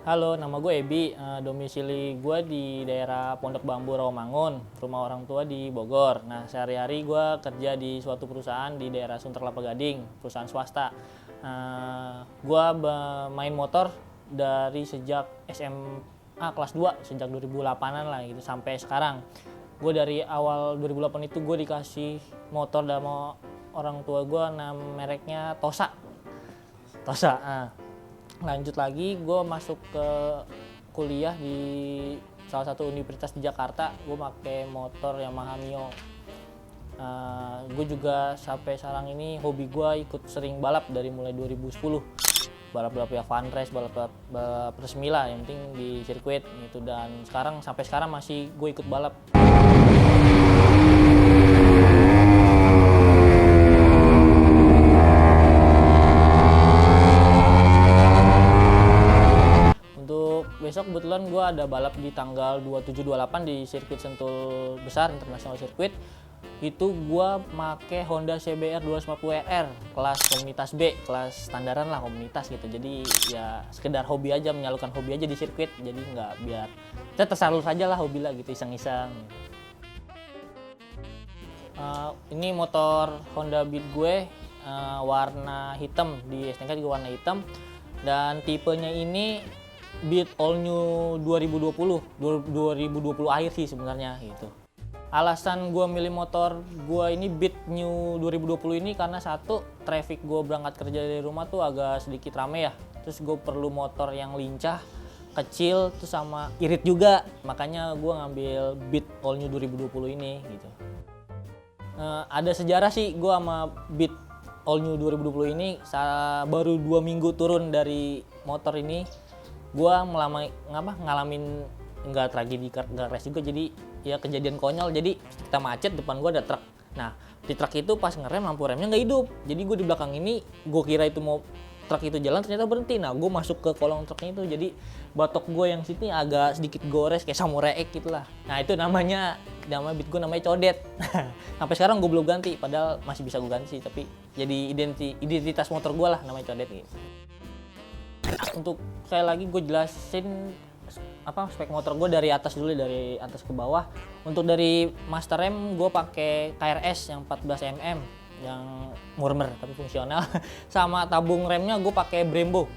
Halo, nama gue Ebi. Domisili gue di daerah Pondok Bambu, Rawamangun. Rumah orang tua di Bogor. Nah, sehari-hari gue kerja di suatu perusahaan di daerah Sunter Kelapa Gading, perusahaan swasta. Gue main motor dari sejak SMA kelas 2, sejak 2008-an lah gitu, sampai sekarang. Gue dari awal 2008 itu gue dikasih motor sama orang tua gue, mereknya Tosa. Lanjut lagi, gue masuk ke kuliah di salah satu universitas di Jakarta. Gue pakai motor Yamaha Mio. Gue juga sampai sekarang ini hobi gue ikut sering balap dari mulai 2010. Balap-balap ya fun race, balap resmi lah, yang penting di sirkuit gitu. Dan sampai sekarang masih gue ikut balap. Besok kebetulan gue ada balap di tanggal 27-28 di sirkuit Sentul Besar, International Circuit. Itu gue make Honda CBR 250RR kelas komunitas B, kelas standaran lah komunitas gitu. Jadi ya sekedar hobi aja, menyalurkan hobi aja di sirkuit. Jadi nggak biar saya tersalur saja lah, hobi lah gitu, iseng-iseng. Ini motor Honda Beat gue warna hitam, di STNK juga warna hitam. Dan tipenya ini Beat All New 2020 akhir sih sebenarnya gitu. Alasan gue milih motor gue ini Beat New 2020 ini karena satu, traffic gue berangkat kerja dari rumah tuh agak sedikit rame ya. Terus gue perlu motor yang lincah, kecil, terus sama irit juga. Makanya gue ngambil Beat All New 2020 ini gitu. Ada sejarah sih gue sama Beat All New 2020 ini. Baru 2 minggu turun dari motor ini, gue ngalamin nggak tragedi, nggak crash juga, jadi ya kejadian konyol. Jadi kita macet, depan gue ada truk. Nah, di truk itu pas ngerem lampu remnya nggak hidup. Jadi gue di belakang ini, gue kira itu mau truk itu jalan, ternyata berhenti. Nah, gue masuk ke kolong truknya itu, jadi batok gue yang sini agak sedikit gores kayak samurai egg gitulah. Nah, itu nama Beat gue namanya Codet. Sampai sekarang gue belum ganti, padahal masih bisa gue ganti sih, tapi jadi identitas motor gue lah, namanya Codet gitu. Untuk saya lagi gue jelasin spek motor gue dari atas dulu, dari atas ke bawah. Untuk dari master rem gue pakai KRS yang 14 mm yang murmer tapi fungsional. Sama tabung remnya gue pakai Brembo.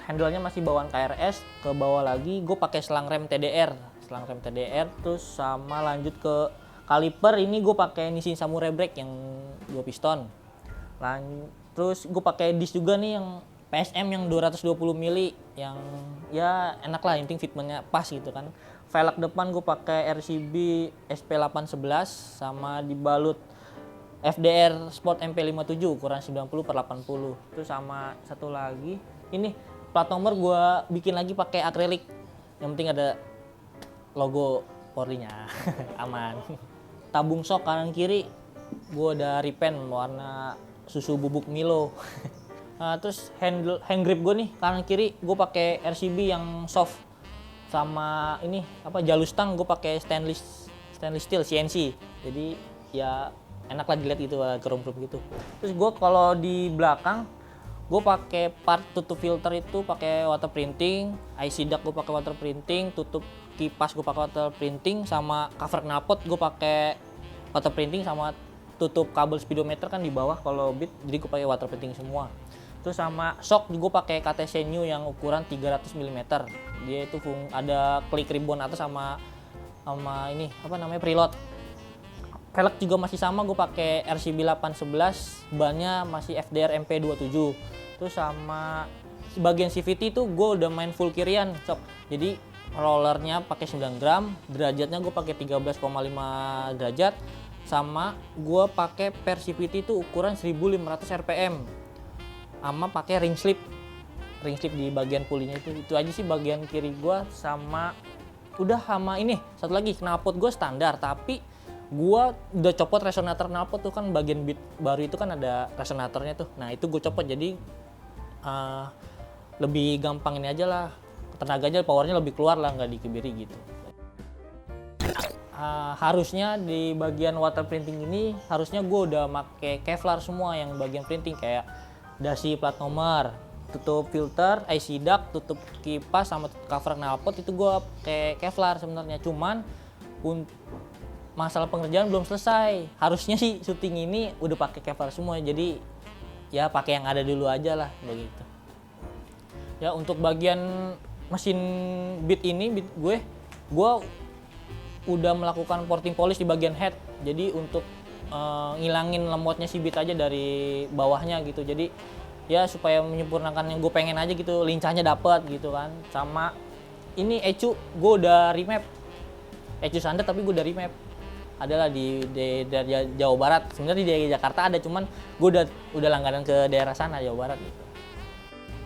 Handle-nya masih bawaan KRS. Ke bawah lagi gue pakai selang rem TDR. Terus sama lanjut ke kaliper, ini gue pakai Nissin Samurai Brake yang 2 piston. Terus gue pakai disc juga nih yang PSM yang 220 mili, yang ya enak lah, intinya fitmentnya pas gitu kan. Velg depan gue pakai RCB SP811 sama dibalut FDR Sport MP57 ukuran 90/80. Terus sama satu lagi, ini plat nomor gue bikin lagi pakai akrilik, yang penting ada logo Polri-nya. Aman. Tabung sok kanan kiri gue udah repaint warna susu bubuk Milo. Terus hand grip gue nih kanan kiri gue pakai RCB yang soft, sama ini jalur stang gue pakai stainless steel CNC. Jadi ya enak lah dilihat gitu, kerum-kerum gitu. Terus gue kalau di belakang gue pakai part tutup filter itu pakai water printing, IC duct gue pakai water printing, tutup kipas gue pakai water printing, sama cover knalpot gue pakai water printing, sama tutup kabel speedometer kan di bawah kalau Beat, jadi gue pakai water printing semua. Terus sama shock gue pakai KTC New yang ukuran 300 mm. Dia itu ada klik ribbon atas sama ini preload. Velg juga masih sama, gue pakai RCB 811, bannya masih FDR MP27. Terus sama bagian CVT itu gue udah main full kirian, shock. Jadi rollernya pakai 9 gram, derajatnya gue pakai 13,5 derajat, sama gue pakai per CVT itu ukuran 1500 rpm. Sama pakai ring slip di bagian pulinya itu aja sih bagian kiri gua. Sama ini satu lagi, knalpot gua standar, tapi gua udah copot resonator knalpot tuh kan, bagian Beat baru itu kan ada resonatornya tuh. Nah, itu gua copot, jadi lebih gampang ini aja lah, tenaganya, powernya lebih keluar lah, nggak dikebiri gitu. Harusnya di bagian water printing ini harusnya gua udah pakai Kevlar semua yang bagian printing, kayak dasi plat nomor, tutup filter, IC duct, tutup kipas sama tutup cover knalpot itu gue pakai Kevlar sebenarnya. Cuman masalah pengerjaan belum selesai. Harusnya sih syuting ini udah pakai Kevlar semua. Jadi ya pakai yang ada dulu aja lah begitu. Ya untuk bagian mesin beat gue udah melakukan porting polish di bagian head. Jadi untuk ngilangin lemotnya si beat aja dari bawahnya gitu. Jadi ya supaya menyempurnakan yang gue pengen aja gitu, lincahnya dapet gitu kan. Sama ini ECU gue udah remap, ECU standar tapi gue udah remap. Adalah di daerah Jawa Barat. Sebenarnya di daerah Jakarta ada, cuman gue udah langganan ke daerah sana Jawa Barat gitu.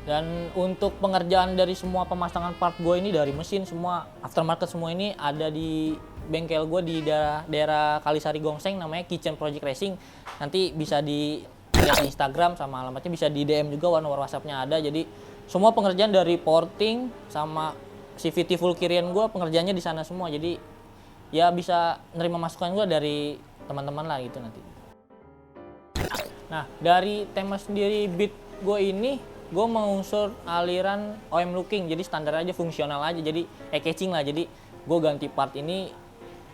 Dan untuk pengerjaan dari semua pemasangan part gue ini dari mesin semua aftermarket semua ini ada di bengkel gue di daerah Kalisari Gongseng, namanya Kitchen Project Racing. Nanti bisa di lihat di Instagram sama alamatnya, bisa di DM juga, nomor WhatsApp-nya ada. Jadi semua pengerjaan dari porting sama CVT full kirian gue pengerjaannya di sana semua. Jadi ya bisa nerima masukan gue dari teman-teman lah gitu nanti. Nah dari tema sendiri beat gue ini, gue mengunsur aliran OM looking, jadi standar aja, fungsional aja, jadi eye-catching lah. Jadi gue ganti part ini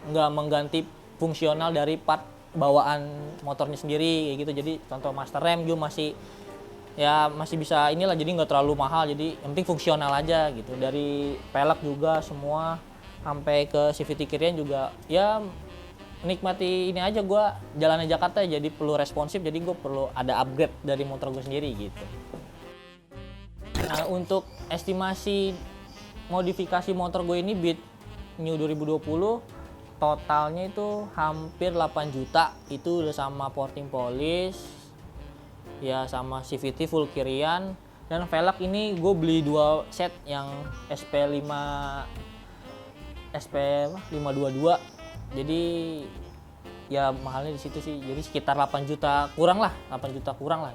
nggak mengganti fungsional dari part bawaan motornya sendiri kayak gitu. Jadi contoh master rem juga masih bisa inilah, jadi nggak terlalu mahal, jadi yang penting fungsional aja gitu. Dari pelek juga semua sampai ke CVT kirian juga ya nikmati ini aja. Gue jalannya Jakarta jadi perlu responsif, jadi gue perlu ada upgrade dari motor gue sendiri gitu. Nah, untuk estimasi modifikasi motor gue ini Beat New 2020 totalnya itu hampir 8 juta. Itu udah sama porting polish ya, sama CVT full kirian, dan velg ini gue beli 2 set yang SP522. Jadi ya mahalnya di situ sih. Jadi sekitar 8 juta kurang lah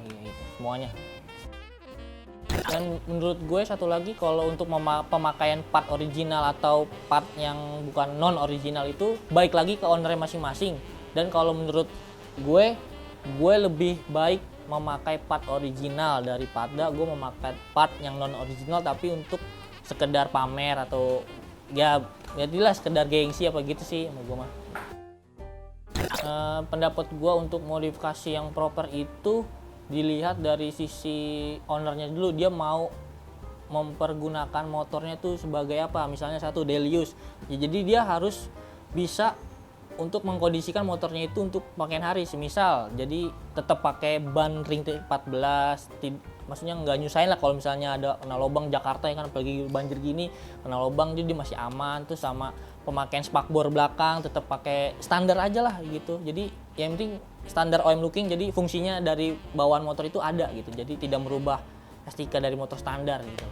gitu semuanya. Dan menurut gue satu lagi, kalau untuk pemakaian part original atau part yang bukan non original itu baik lagi ke ownernya masing-masing. Dan kalau menurut gue lebih baik memakai part original daripada gue memakai part yang non original tapi untuk sekedar pamer atau ya jadilah sekedar gengsi apa gitu sih sama gue mah. Pendapat gue untuk modifikasi yang proper itu dilihat dari sisi ownernya dulu, dia mau mempergunakan motornya tuh sebagai apa. Misalnya satu daily use ya, jadi dia harus bisa untuk mengkondisikan motornya itu untuk pakaian hari. Semisal jadi tetap pakai ban ring 14, maksudnya nggak nyusahin lah kalau misalnya ada kena lubang Jakarta ya kan, apalagi banjir gini kena lubang, jadi masih aman. Terus sama pemakaian spakbor belakang tetap pakai standar aja lah gitu. Jadi yang penting standar OM looking, jadi fungsinya dari bawaan motor itu ada gitu, jadi tidak merubah estetika dari motor standar gitu.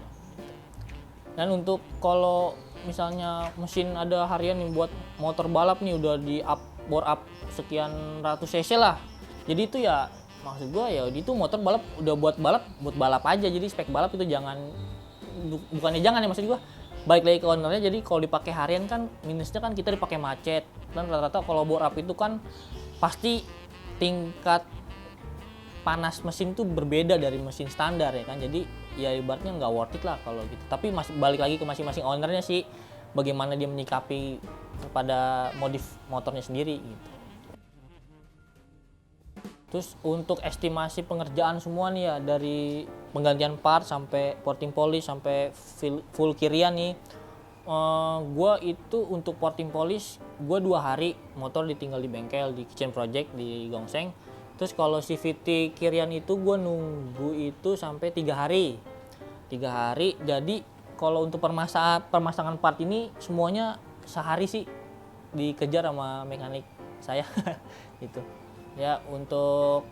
Dan untuk kalau misalnya mesin ada harian nih buat motor balap nih, udah di bore up sekian ratus cc lah, jadi itu ya maksud gue ya itu motor balap udah buat balap aja. Jadi spek balap itu bukannya jangan ya, maksud gue baik lagi ke ownernya. Jadi kalau dipakai harian kan minusnya kan kita dipakai macet, dan rata-rata kalau bore up itu kan pasti tingkat panas mesin tuh berbeda dari mesin standar ya kan. Jadi ya ibaratnya nggak worth it lah kalau gitu. Tapi masih balik lagi ke masing-masing ownernya sih, bagaimana dia menyikapi kepada modif motornya sendiri gitu. Terus untuk estimasi pengerjaan semua nih ya, dari penggantian part sampai porting polish sampai full kirian nih, gue itu untuk porting polish gue 2 hari motor ditinggal di bengkel di Kitchen Project di Gongseng. Terus kalau CVT kirian itu gue nunggu itu sampai 3 hari. Jadi kalau untuk permasalahan part ini semuanya sehari sih dikejar sama mekanik saya gitu. Ya untuk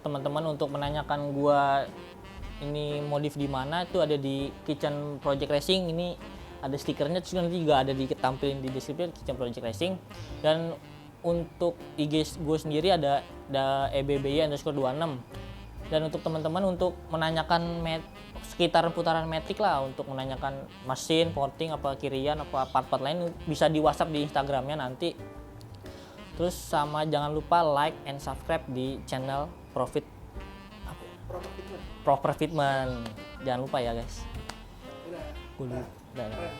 teman-teman untuk menanyakan gue ini modif di mana, itu ada di Kitchen Project Racing. Ini ada stikernya, terus nanti juga ada ditampilin di deskripsi Kitchen Project Racing. Dan untuk IG gue sendiri ada EBBY_26. Dan untuk teman-teman untuk menanyakan sekitar putaran metrik lah, untuk menanyakan mesin, porting, apa kirian, apa part-part lain, bisa di WhatsApp di Instagramnya nanti. Terus sama jangan lupa like and subscribe di channel Profit. proper fitment. Jangan lupa ya guys. Udah. Udah.